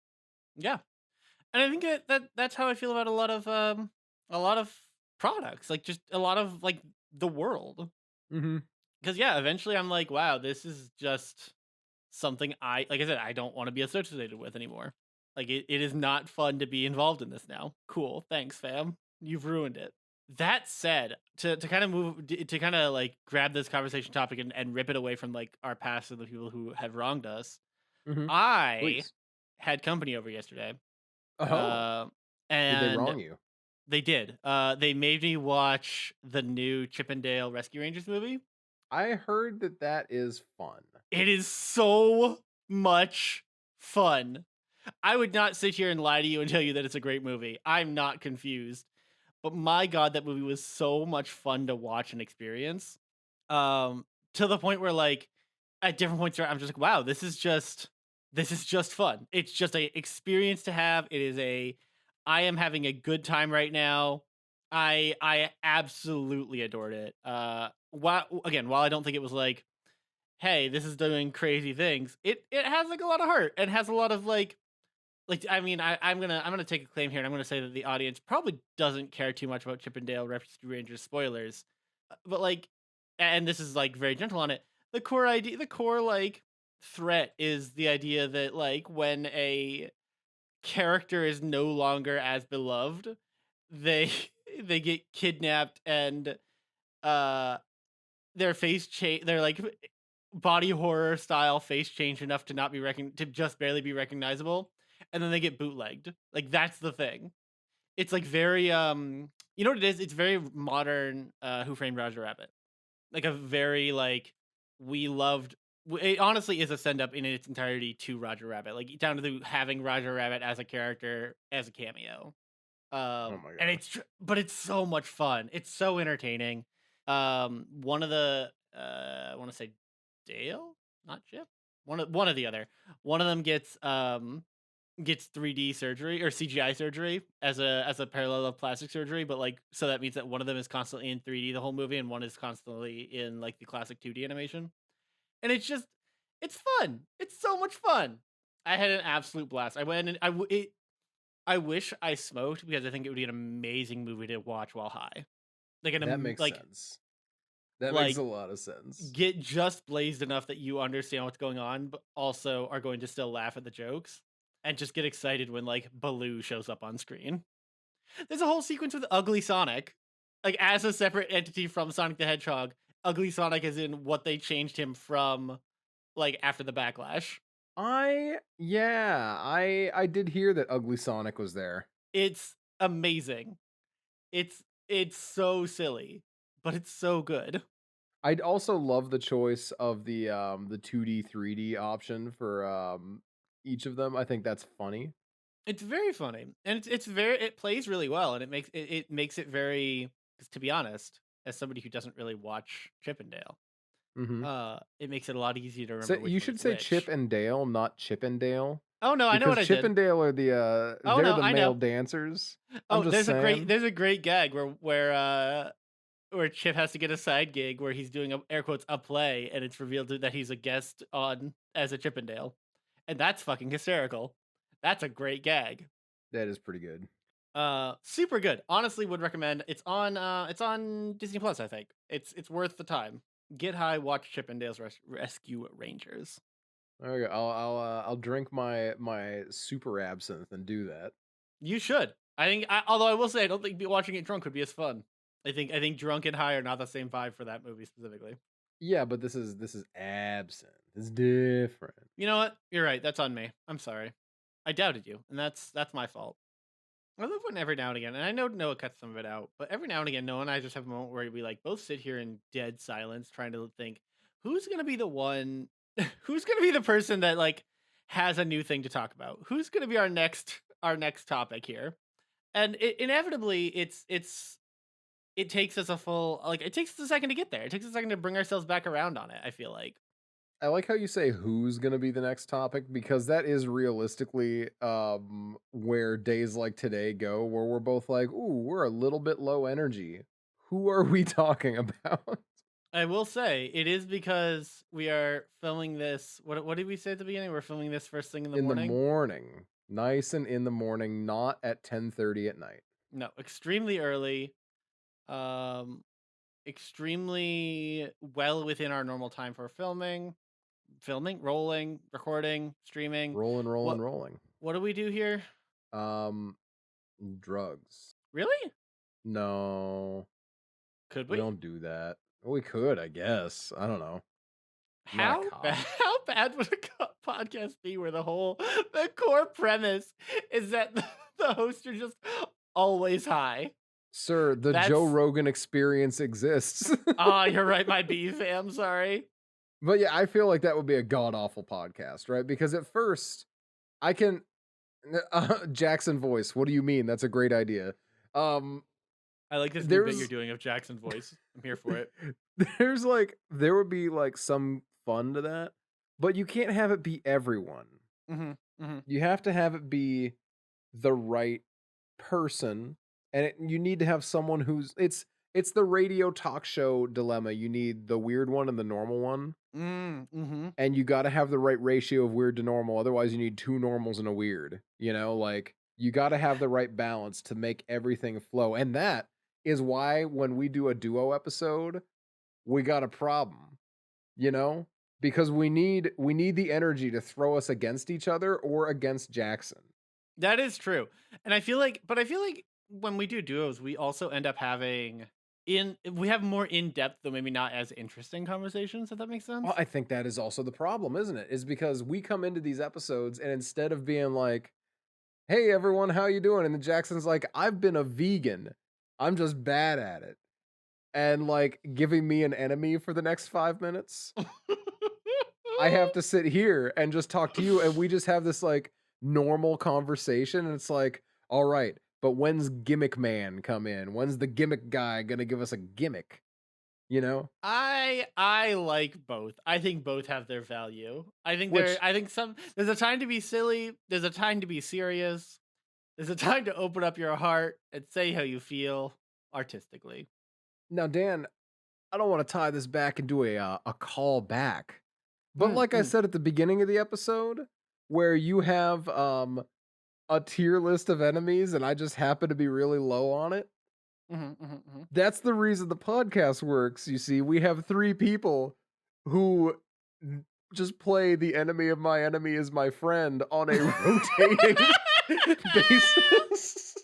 yeah. And I think that's how I feel about a lot of products, like just a lot of like the world. Mhm. Because yeah, eventually I'm like, wow, this is just something like I said, I don't want to be associated with anymore. Like it is not fun to be involved in this now. Cool. Thanks, fam. You've ruined it. That said, to kind of to kind of like grab this conversation topic and rip it away from like our past and the people who have wronged us, Mhm. I Please. had company over yesterday. Oh, Uh, did they and wrong you? they did. They made me watch the new Chippendale Rescue Rangers movie. I heard that that is fun. It is so much fun. I would not sit here and lie to you and tell you that it's a great movie. I'm not confused. But my god, that movie was so much fun to watch and experience. Um, to the point where like at different points where I'm just like, wow, this is just fun. It's just a experience to have. It is a I am having a good time right now. I absolutely adored it. While I don't think it was like, hey, this is doing crazy things, it has like a lot of heart and has a lot of like I mean, I'm gonna take a claim here, and I'm gonna say that the audience probably doesn't care too much about Chippendale Rescue Rangers spoilers, but like, and this is like very gentle on it. The core like threat is the idea that like when a character is no longer as beloved, they they get kidnapped and uh their face change. They're like body horror style face change enough to not be to just barely be recognizable, and then they get bootlegged. Like that's the thing. It's like very you know what it is? It's very modern Who Framed Roger Rabbit. Like a very like we loved it honestly is a send up in its entirety to Roger Rabbit. Like down to having Roger Rabbit as a character as a cameo. Oh my And gosh. but it's so much fun. It's so entertaining. One of the I want to say Dale, not Chip. One of the other. One of them gets 3D surgery or CGI surgery as a parallel of plastic surgery, but like so that means that one of them is constantly in 3D the whole movie and one is constantly in like the classic 2D animation. And it's fun. It's so much fun. I had an absolute blast. I went and I wish I smoked because I think it would be an amazing movie to watch while high. Like That makes sense. That makes like a lot of sense. get just blazed enough that you understand what's going on, but also are going to still laugh at the jokes and just get excited when like Baloo shows up on screen. There's a whole sequence with Ugly Sonic, like as a separate entity from Sonic the Hedgehog. Ugly Sonic is in what they changed him from, like after the backlash. I did hear that Ugly Sonic was there. It's amazing. It's so silly, but it's so good. I'd also love the choice of the 2D 3D option for each of them. I think that's funny. It's very funny, and it's very it plays really well, and it makes it very. 'Cause to be honest, as somebody who doesn't really watch Chippendale, Mhm. it makes it a lot easier to So remember you which one should is say Chip which. and Dale, not Chippendale, Oh no, I know what because I did. Chippendale are Oh they're no, the I male know. dancers. I'm Oh, just saying. there's a great gag where Chip has to get a side gig where he's doing a air quotes a play, and it's revealed that he's a guest on as a Chippendale, and that's fucking hysterical. That's a great gag. That is pretty good. Super good. Honestly, would recommend. It's on Disney Plus. I think it's worth the time. Get high, watch Chippendales Rescue Rangers. Okay, I'll drink my super absinthe and do that. You should. Although I will say, I don't think watching it drunk would be as fun. I think drunk and high are not the same vibe for that movie specifically. Yeah, but this is absent. It's different. You know what? You're right. That's on me. I'm sorry. I doubted you, and that's my fault. I love when every now and again, and I know Noah cuts some of it out, but every now and again, Noah and I just have a moment where we like both sit here in dead silence, trying to think who's gonna be the one, who's gonna be the person that like has a new thing to talk about. Who's gonna be our next topic here? And inevitably, it takes us a full like it takes us a second to get there. It takes us a second to bring ourselves back around on it. I feel like. I like how you say who's gonna be the next topic because that is realistically where days like today go, where we're both like, ooh, we're a little bit low energy. Who are we talking about? I will say it is because we are filming this. What did we say at the beginning? We're filming this first thing in the In the morning. morning. Nice and in the morning, not at 10:30 at night. No, extremely early. Um, extremely well within our normal time for filming, rolling, recording, streaming. Rolling, rolling, What rolling. what do we do here? Um drugs. Really? No, Could we we? don't do that. We could, I guess. I don't know. I'm not a How bad? cop. How bad would a podcast be where the core premise is that the hosts are just always high? Sir, the Joe That's Rogan experience exists. you're right, my B fam. Sorry. But yeah, I feel like that would be a god awful podcast, right? Because at first, I can Jackson voice. What do you mean? That's a great idea. Um, I like this new bit you're there's doing of Jackson voice. I'm here for it. there's like there would be like some fun to that, but you can't have it be everyone. Hmm. Hmm. You have to have it be the right person, and you need to have someone who's it's the radio talk show dilemma. You need the weird one and the normal one. Mm-hmm. And you gotta have the right ratio of weird to normal, otherwise you need 2 normals and a weird, like, you gotta have the right balance to make everything flow, and that is why when we do a duo episode, we got a problem, you know? Because we need the energy to throw us against each other or against Jackson. That is true. And I feel like when we do duos, we also end up having we have more in depth, though maybe not as interesting conversations, if that makes Well, sense. I think that is also the problem, isn't it? Is because we come into these episodes and instead of being like, "Hey everyone, how you doing?" And then Jackson's like, "I've been a vegan. I'm just bad at it." And like giving me an enemy for the next 5 minutes. I have to sit here and just talk to you and we just have this like normal conversation and it's like, "All right, but when's gimmick man come in? When's the gimmick guy going to give us a gimmick?" You know? I like both. I think both have their value. Which I think there's a time to be silly, there's a time to be serious. There's a time to open up your heart and say how you feel artistically. now Dan, I don't want to tie this back into a call back. But Mm, like I mm, said at the beginning of the episode, where you have a tier list of enemies and I just happen to be really low on it. mhm, mhm, mhm. That's the reason the podcast works. You see, we have 3 people who just play the enemy of my enemy is my friend on a rotating basis.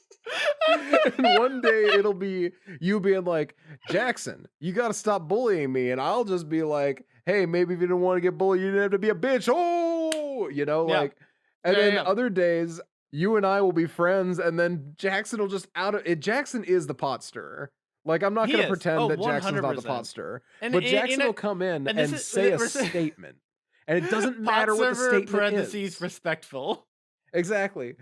And one day it'll be you being like, "Jackson, you got to stop bullying me." And I'll just be like, "Hey, maybe if you didn't want to get bullied, you didn't have to be a bitch." Oh, Yeah. like, and Yeah, yeah, then yeah. other days you and I will be friends, and then Jackson will just out of it. Jackson is the pot stirrer. Like, I'm not He going to is. Oh, pretend that Jackson's not the pot 100%. stirrer, And but in Jackson a will come in and this and is say a we're saying statement, and it doesn't pot matter what the server statement parentheses is. respectful. Exactly.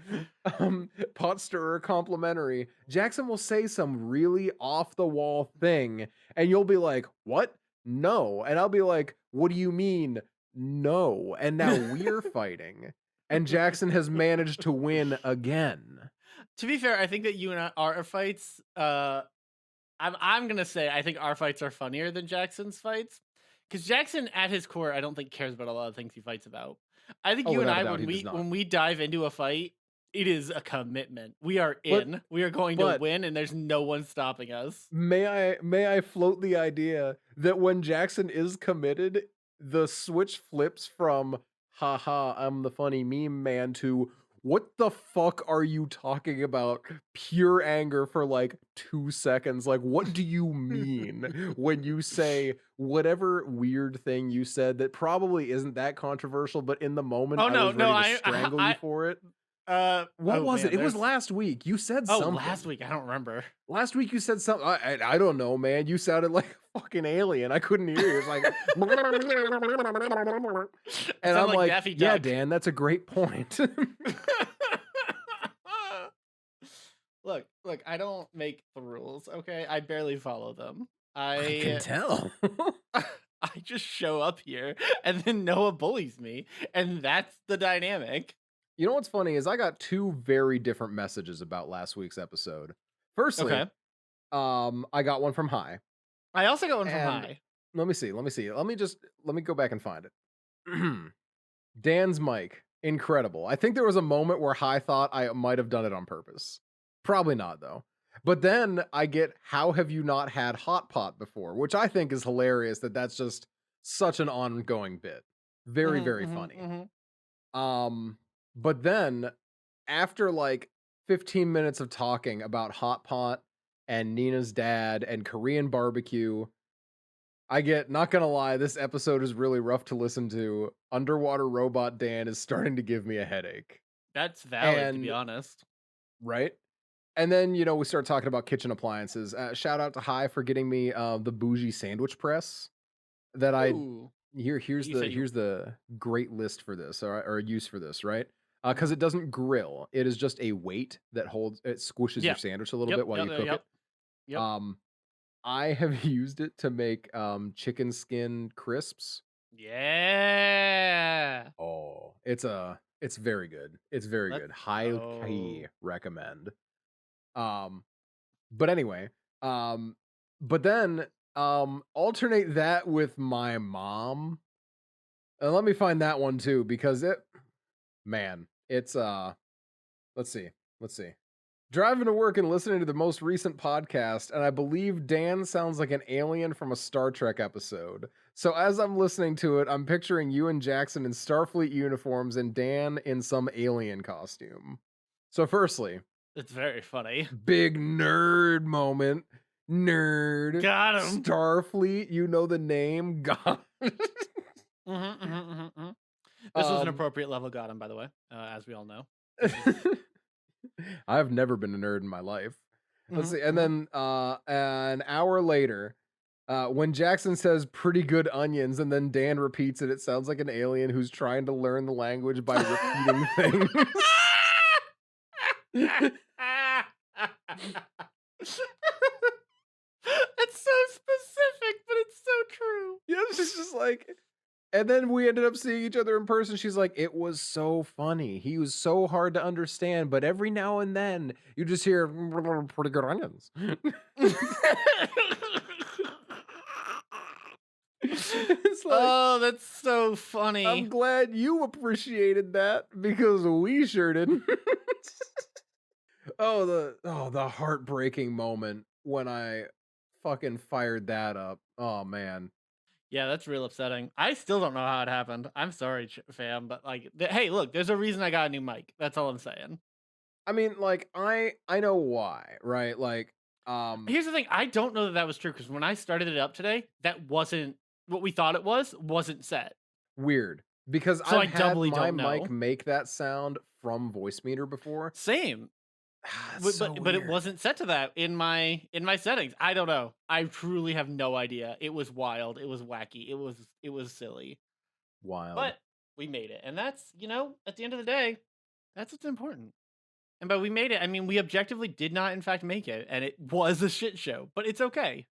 Pot stirrer complimentary. Jackson will say some really off the wall thing, and you'll be like, "What? No." And I'll be like, "What do you mean? No." And now we're fighting. And Jackson has managed to win again. To be fair, I think that you and our fights, I'm gonna say I think our fights are funnier than Jackson's fights, because Jackson, at his core, I don't think cares about a lot of things he fights about. I think Oh, you and without a I, doubt, he does not. when we dive into a fight, it is a commitment. We are But in. We are going to but win, and there's no one stopping us. may I float the idea that when Jackson is committed, the switch flips from "ha ha, I'm the funny meme man" to what the fuck are you talking about? Pure anger for like 2 seconds. Like, what do you mean when you say whatever weird thing you said that probably isn't that controversial, but in the moment Oh I no, was no, ready to strangle you for it? What oh was it? man, It was there's last week. You said oh last something. week, I don't remember. Last week you said something. I don't know, man. You sounded like a fucking alien. I couldn't hear you. It's like, I and sound I'm like like, Daffy yeah, Duck. Dan, that's a great point. Look, I don't make the rules, okay? I barely follow them. I can I tell. I just show up here and then Noah bullies me, and that's the dynamic. You know what's funny is I got two very different messages about last week's episode. Firstly, Okay. I got one from Hi, I also got one from and High. let me see. Let me go back and find it. Dan's mic, incredible. I think there was a moment where Hi thought I might have done it on purpose. Probably not though. But then I get how have you not had hot pot before, which I think is hilarious that that's just such an ongoing bit. Very Mhm, very mhm, funny. mhm. Um but then after like 15 minutes of talking about hot pot and Nina's dad and Korean barbecue, I get not gonna lie, this episode is really rough to listen to. Underwater Robot Dan is starting to give me a headache. That's valid, to be And honest. right? And then, you know, we start talking about kitchen appliances. Shout out to Hi for getting me the bougie sandwich press that I Ooh. here's You said you the great list for this or use for this, right? Because mhm. it doesn't grill. It is just a weight that holds it squishes your Yeah. sandwich a little Yep, bit while yep, you yep, cook it. yep, yep. Um I have used it to make chicken skin crisps. Yeah. Oh, it's very good. It's very Let's good. Highly go. recommend. Um, but anyway, um, but then alternate that with my mom. And let me find that one too, because it's let's see. Let's see. Driving to work and listening to the most recent podcast, and I believe Dan sounds like an alien from a Star Trek episode. So as I'm listening to it, I'm picturing you and Jackson in Starfleet uniforms and Dan in some alien costume. So firstly, It's very funny. big nerd moment. Nerd. Got him. Starfleet, you know the name. God. Mhm, mhm, mhm, mhm. This was an um appropriate level got him, by the way, as we all know. This is I've never been a nerd in my life. Let's mhm, see. And mhm. then an hour later, when Jackson says pretty good onions and then Dan repeats it, it sounds like an alien who's trying to learn the language by repeating things. It's so specific, but it's so true. Yeah, she's just like, and then we ended up seeing each other in person. She's like, it was so funny. He was so hard to understand, but every now and then you just hear pretty good onions. It's like, Oh, that's so I'm funny. glad you appreciated that because we sure didn't. The heartbreaking moment when I fucking fired that up. Oh man. Yeah, that's real upsetting. I still don't know how it happened. I'm sorry, fam, but like, hey, look, there's a reason I got a new mic. That's all I'm saying. I mean, like I know why, right? Like, Here's the thing: I don't know that that was true because when I started it up today, that wasn't what we thought it was. Wasn't set, weird because so I've I had doubly my don't mic know. make that sound from voice meter before. Same, It's but so it weird. wasn't set to that in my settings. I don't know. I truly have no idea. It was wild. It was wacky. It was silly. Wild. But we made it, and that's at the end of the day, that's what's important. And by we made it, I mean we objectively did not, in fact, make it, and it was a shit show. But it's okay.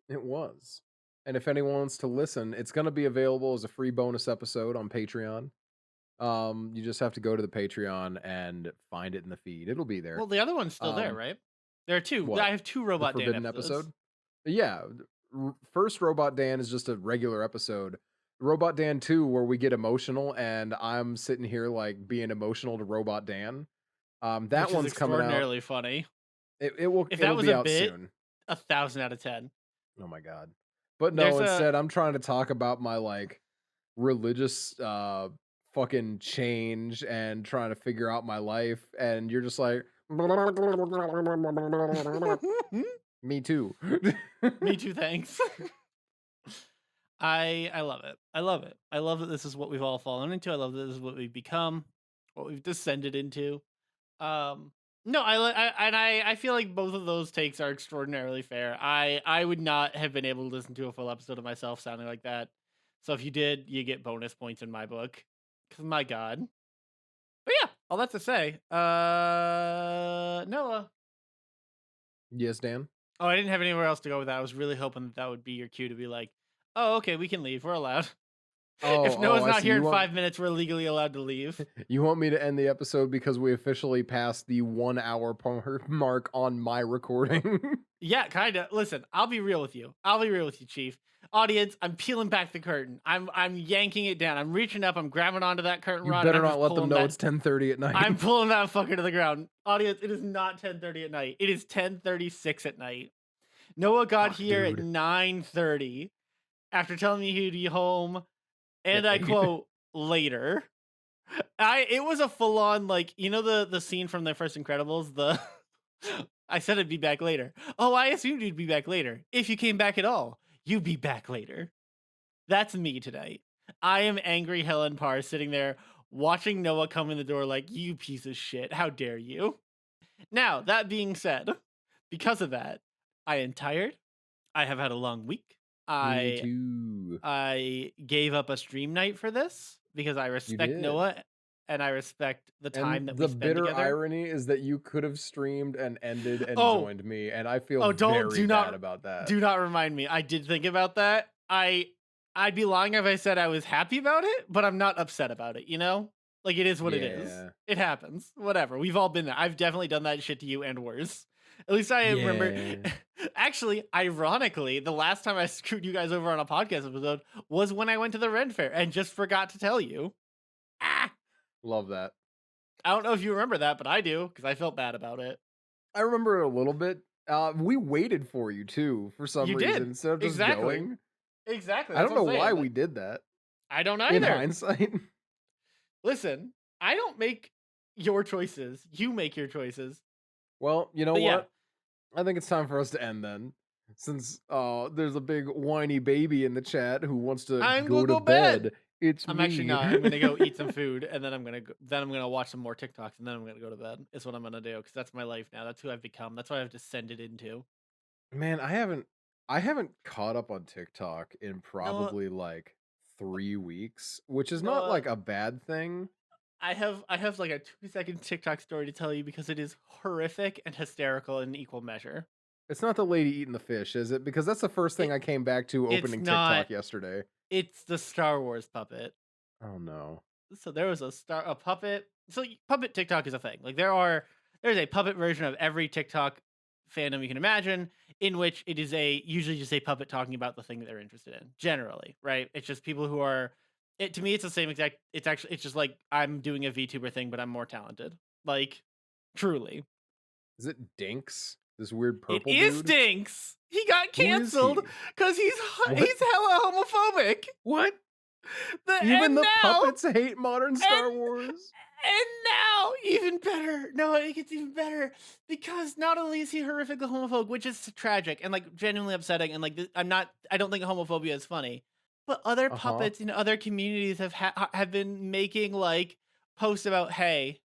It was. And if anyone wants to listen, it's going to be available as a free bonus episode on Patreon. You just have to go to the Patreon and find it in the feed. It'll be there. Well, the other one's still there, Um, right? There are two. what? I have two The Robot Dan forbidden episodes. episode? Yeah. First Robot Dan is just a regular episode. Robot Dan 2 where we get emotional and I'm sitting here like being emotional to Robot Dan. That Which is one's coming out. extraordinarily funny. If that It'll was be a out bit, soon. 1,000 out of 10. Oh my god. But There's no, a instead I'm trying to talk about my like religious fucking change and trying to figure out my life, and you're just like, me too. Me too, thanks. I love it. I love it. I love that this is what we've all fallen into. I love that this is what we've become, what we've descended into. Um, no, I feel like both of those takes are extraordinarily fair. I would not have been able to listen to a full episode of myself sounding like that. So if you did, you get bonus points in my book. 'Cause my God. But yeah, all that to say, Noah. Yes, Dan. Oh, I didn't have anywhere else to go with that. I was really hoping that that would be your cue to be like, oh, okay, we can leave. We're allowed. If Oh, Noah's I not see. here in 5 minutes, we're legally allowed to leave. You want me to end the episode because we officially passed the 1 hour mark on my recording? Yeah, kind of. Listen, I'll be real with you. I'll be real with you, Chief. Audience, I'm peeling back the curtain. I'm yanking it down. I'm reaching up. I'm grabbing onto that curtain You rod. And better I'm not just let them pulling know that. it's 10:30 at night. I'm pulling that fucker to the ground. Audience, it is not 10:30 at night. It is 10:36 at night. Noah got Fuck, here at dude. 9:30 after telling me he'd be home, and At I 8. quote, later. It was a full on, like, you know the scene from the first Incredibles, the I said I'd be back later. Oh, I assumed you'd be back later. If you came back at all, you'd be back later. That's me tonight. I am angry Helen Parr sitting there watching Noah come in the door like, you piece of shit. How dare you? Now, that being said, because of that, I am tired. I have had a long week. Me I too. I gave up a stream night for this because I You respect did. Noah and I respect the time And that we the spend bitter together. irony is that you could have streamed and ended and Oh, joined me, and I feel oh, don't very do bad not about that. do not remind me. I did think about that. I'd be lying if I said I was happy about it, but I'm not upset about it, you know? Like, it is what it is. Yeah. It happens. Whatever. We've all been there. I've definitely done that shit to you and worse. At least I remember. Yeah. Actually, ironically, the last time I screwed you guys over on a podcast episode was when I went to the Ren Fair and just forgot to tell you. Ah, Love that. I don't know if you remember that, but I do because I felt bad about it. I remember it a little bit. We waited for you too for some You reason did. instead of just Exactly. going. Exactly. I That's don't what know I'm why saying. we did that I don't in either. hindsight. Listen, I don't make your choices. You make your choices. Well, you know But yeah, what? I think it's time for us to end then. Since there's a big whiny baby in the chat who wants to I'm go gonna to go bed. bed. It's I'm me. actually not. I'm gonna go eat some food, and then I'm gonna watch some more TikToks, and then I'm gonna go to bed. Is what I'm gonna do because that's my life now. That's who I've become. That's what I've descended into. Man, I haven't caught up on TikTok in No, probably like 3 weeks, which is not no. like a bad thing. I have like a 2-second TikTok story to tell you because it is horrific and hysterical in equal measure. It's not the lady eating the fish, is it? Because that's the first thing It I came back to it's opening not. TikTok yesterday. It's the Star Wars puppet. Oh no. So there was a puppet. So puppet TikTok is a thing. Like there's a puppet version of every TikTok fandom you can imagine, in which it is usually just a puppet talking about the thing that they're interested in. Generally, right? It's just people who are. It to me, it's the same exact. It's just like I'm doing a VTuber thing, but I'm more talented. Like truly, Is it Dinks? This weird it purple is dude? Stinks. He got Who is canceled he? because What? he's hella homophobic. What? And Even the now puppets hate modern Star and Wars? And now, even better. No, it gets even better because not only is he horrifically homophobic, which is tragic and like genuinely upsetting, and like I don't think homophobia is funny, but other Uh-huh. puppets in other communities have been making like posts about, hey,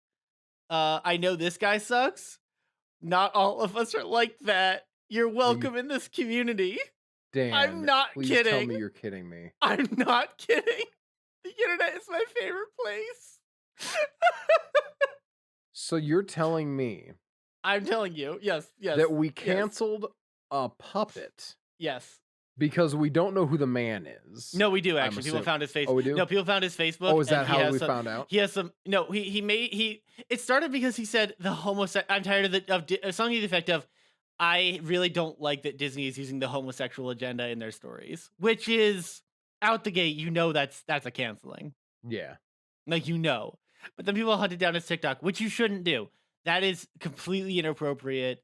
I know this guy sucks. Not all of us are like that. You're Are you welcome in this community. I'm Dan, not please tell kidding. me you're kidding me. I'm not kidding. The internet is my favorite place. So you're telling me I'm telling you, yes, that we yes, canceled a puppet yes. because we don't know who the man is? No, we do I'm actually. People assuming. found his face. Oh, we do? No, people found his Facebook, Oh, is and that how we found out? he has some. No, he made he. It started because he said the I'm tired of something to the effect of, I really don't like that Disney is using the homosexual agenda in their stories, which is out the gate. You know that's a canceling. Yeah. Like, you know. But then people hunted down his TikTok, which you shouldn't do. That is completely inappropriate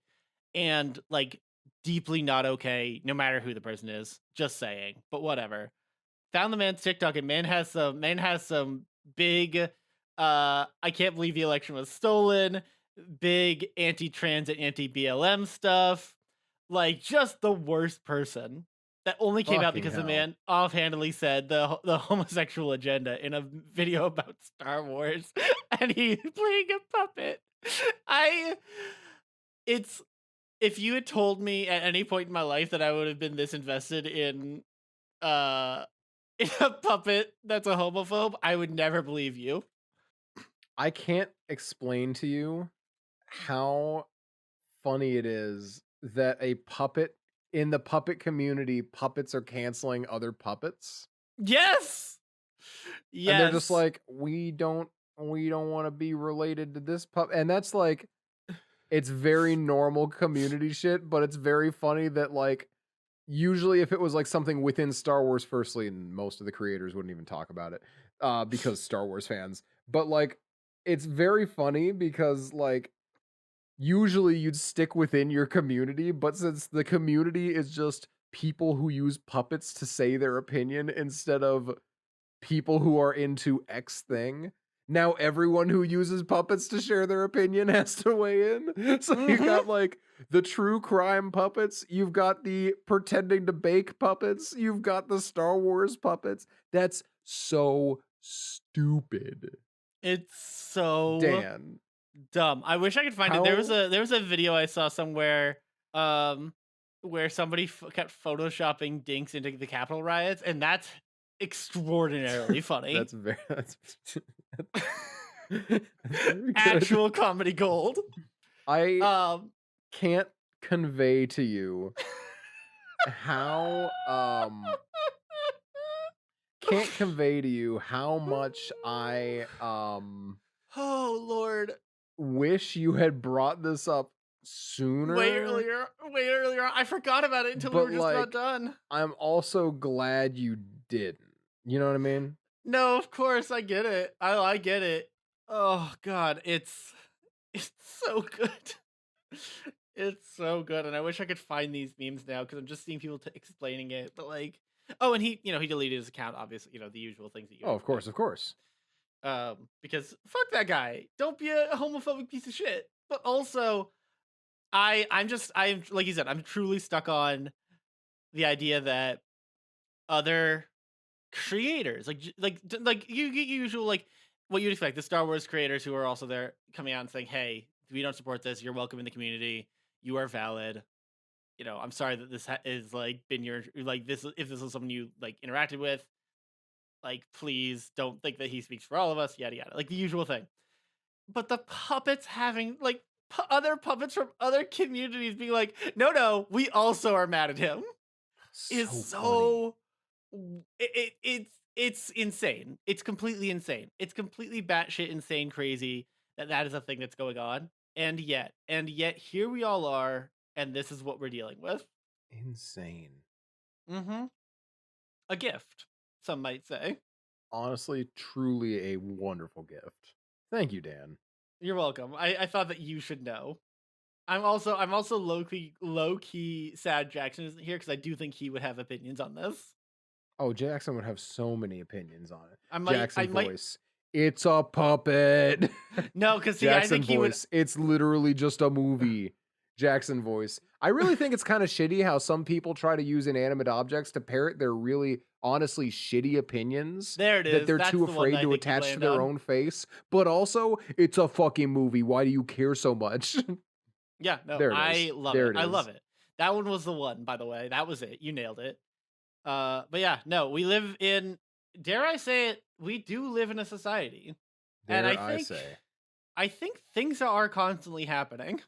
and like deeply not okay, no matter who the person is. Just saying. But whatever. Found the man's TikTok, and man has some big, I can't believe the election was stolen, big anti-trans and anti-BLM stuff, like just the worst person. That only came out Fucking because the hell. man offhandedly said the homosexual agenda in a video about Star Wars, and he's playing a puppet. I, it's if you had told me at any point in my life that I would have been this invested uh in a puppet that's a homophobe, I would never believe you. I can't explain to you how funny it is that a puppet in the puppet community, puppets are canceling other puppets. Yes. And they're just Yes. like, we don't wanna be related to this pup and that's like it's very normal community shit, but it's very funny that, like, usually if it was, like, something within Star Wars, firstly, and most of the creators wouldn't even talk about it, because Star Wars fans, but, like, it's very funny because, like, usually you'd stick within your community, but since the community is just people who use puppets to say their opinion instead of people who are into X thing. Now everyone who uses puppets to share their opinion has to weigh in. So you Mhm. got like the true crime puppets, you've got the pretending to bake puppets, you've got the Star Wars puppets. That's so stupid. It's so Dan, dumb. I wish I could find it. how There was a video I saw somewhere, um, where somebody kept photoshopping dinks into the Capitol riots, and that's extraordinarily funny. that's very that's very good. Actual comedy gold. I Um, can't convey to you how can't convey to you how much I oh Lord. wish you had brought this up sooner, Way earlier. I forgot about it until we but were just about like done. I'm also glad you didn't. You know what I mean? No, of course I get it. I get it. Oh God, it's so good. It's so good, and I wish I could find these memes now because I'm just seeing people explaining it. But like, oh, and he deleted his account, obviously. The usual things that you Oh, of course, expect. of course. Because fuck that guy. Don't be a homophobic piece of shit. But also, I'm like you said, I'm truly stuck on the idea that other creators, like you get usual like what you'd expect, the Star Wars creators who are also there coming out and saying, "Hey, we don't support this. You're welcome in the community. You are valid. I'm sorry that this is like been your like this. If this is someone you like interacted with, like please don't think that he speaks for all of us. Yada yada, like the usual thing." But the puppets having like other puppets from other communities being like, "No, no, we also are mad at him," is So funny. so it's insane. It's completely insane. It's completely batshit insane crazy that that is a thing that's going on. And yet here we all are, and this is what we're dealing with. Insane. Mhm. A gift, some might say. Honestly, truly a wonderful gift. Thank you, Dan. You're welcome. I thought that you should know. I'm also low key sad Jackson isn't here because I do think he would have opinions on this. Oh, Jackson would have so many opinions on it. I Jackson might voice. It's a puppet. no, because see, I Jackson think he would. voice. It's literally just a movie. Jackson voice. I really think it's kind of shitty how some people try to use inanimate objects to parrot their really honestly shitty opinions There it that is. they're That's too the one that afraid I to think he'd attach to land their on. own face. But also, it's a fucking movie. Why do you care so much? Yeah, no, There it is. I love There it. it I love is. it. That one was the one, by the way. That was it. You nailed it. But yeah, no, we live in, dare I say it, we do live in a society. And Dare I say. I think things are constantly happening.